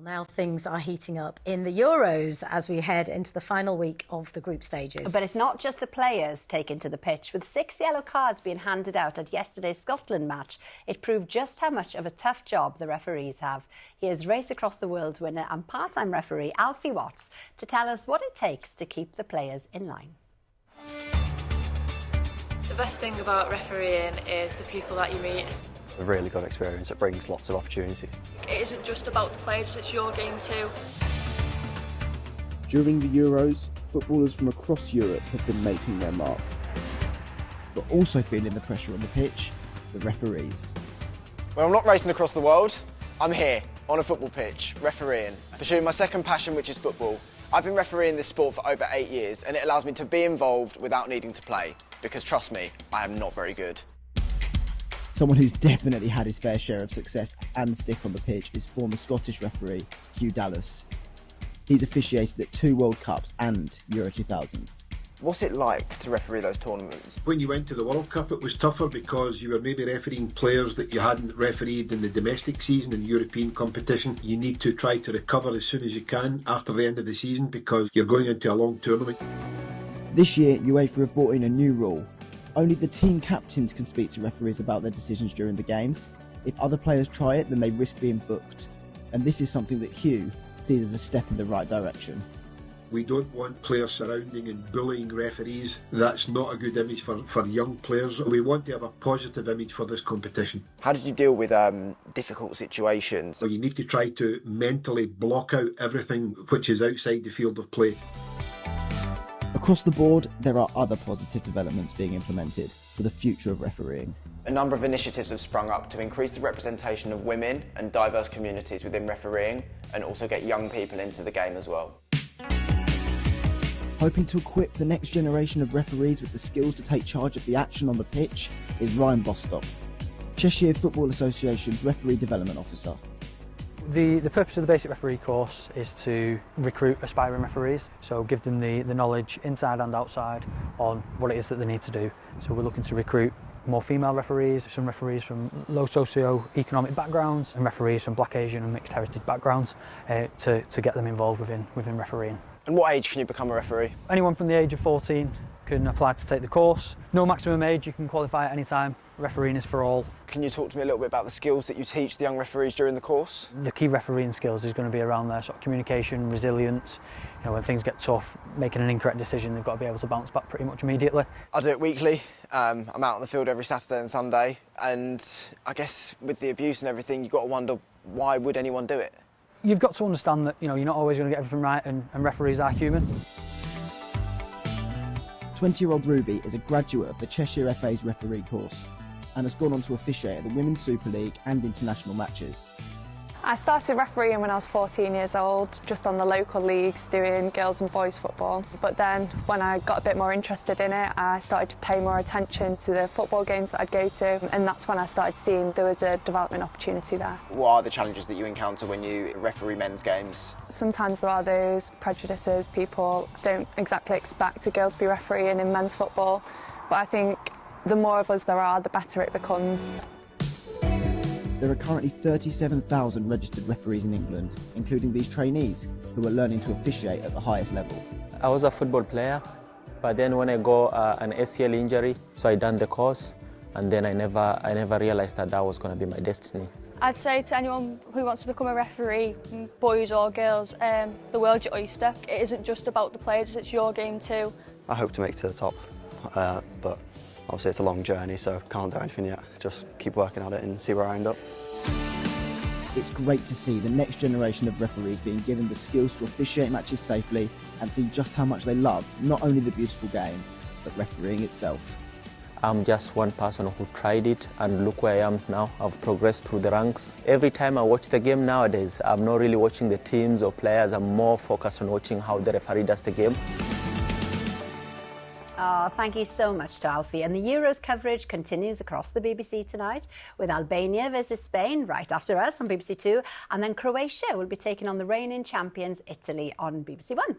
Now things are heating up in the Euros as we head into the final week of the group stages. But it's not just the players taken to the pitch. With 6 yellow cards being handed out at yesterday's Scotland match, it proved just how much of a tough job the referees have. Here's Race Across the World winner and part-time referee Alfie Watts to tell us what it takes to keep the players in line. The best thing about refereeing is the people that you meet. A really good experience. It brings lots of opportunities. It isn't just about the players, it's your game too. During the Euros, footballers from across Europe have been making their mark. But also feeling the pressure on the pitch, the referees. When I'm not racing across the world, I'm here, on a football pitch, refereeing, pursuing my second passion, which is football. I've been refereeing this sport for over 8 years, and it allows me to be involved without needing to play. Because trust me, I am not very good. Someone who's definitely had his fair share of success and stick on the pitch is former Scottish referee Hugh Dallas. He's officiated at 2 World Cups and Euro 2000. What's it like to referee those tournaments? When you went to the World Cup, it was tougher because you were maybe refereeing players that you hadn't refereed in the domestic season and European competition. You need to try to recover as soon as you can after the end of the season because you're going into a long tournament. This year, UEFA have brought in a new rule. Only the team captains can speak to referees about their decisions during the games. If other players try it, then they risk being booked. And this is something that Hugh sees as a step in the right direction. We don't want players surrounding and bullying referees. That's not a good image for young players. We want to have a positive image for this competition. How did you deal with difficult situations? So you need to try to mentally block out everything which is outside the field of play. Across the board, there are other positive developments being implemented for the future of refereeing. A number of initiatives have sprung up to increase the representation of women and diverse communities within refereeing and also get young people into the game as well. Hoping to equip the next generation of referees with the skills to take charge of the action on the pitch is Ryan Bostock, Cheshire Football Association's Referee Development Officer. The purpose of the basic referee course is to recruit aspiring referees, so give them the knowledge inside and outside on what it is that they need to do. So we're looking to recruit more female referees, some referees from low socio-economic backgrounds and referees from Black, Asian and mixed heritage backgrounds to get them involved within refereeing. And what age can you become a referee? Anyone from the age of 14 can apply to take the course. No maximum age, you can qualify at any time. Refereeing is for all. Can you talk to me a little bit about the skills that you teach the young referees during the course? The key refereeing skills is going to be around their sort of communication, resilience. You know, when things get tough, making an incorrect decision, they've got to be able to bounce back pretty much immediately. I do it weekly. I'm out on the field every Saturday and Sunday, and I guess with the abuse and everything, you've got to wonder, why would anyone do it? You've got to understand that, you know, you're not always going to get everything right, and referees are human. 20-year-old Ruby is a graduate of the Cheshire FA's referee course and has gone on to officiate at the Women's Super League and international matches. I started refereeing when I was 14 years old, just on the local leagues doing girls and boys football. But then when I got a bit more interested in it, I started to pay more attention to the football games that I'd go to, and that's when I started seeing there was a development opportunity there. What are the challenges that you encounter when you referee men's games? Sometimes there are those prejudices. People don't exactly expect a girl to be refereeing in men's football, but I think the more of us there are, the better it becomes. There are currently 37,000 registered referees in England, including these trainees who are learning to officiate at the highest level. I was a football player, but then when I got an ACL injury, so I done the course, and then I never realized that that was going to be my destiny. I'd say to anyone who wants to become a referee, boys or girls, the world's your oyster. It isn't just about the players, it's your game too. I hope to make it to the top, but obviously it's a long journey, so can't do anything yet. Just keep working at it and see where I end up. It's great to see the next generation of referees being given the skills to officiate matches safely and see just how much they love not only the beautiful game, but refereeing itself. I'm just one person who tried it, and look where I am now. I've progressed through the ranks. Every time I watch the game nowadays, I'm not really watching the teams or players. I'm more focused on watching how the referee does the game. Oh, thank you so much to Alfie. And the Euros coverage continues across the BBC tonight with Albania versus Spain right after us on BBC Two. And then Croatia will be taking on the reigning champions Italy on BBC One.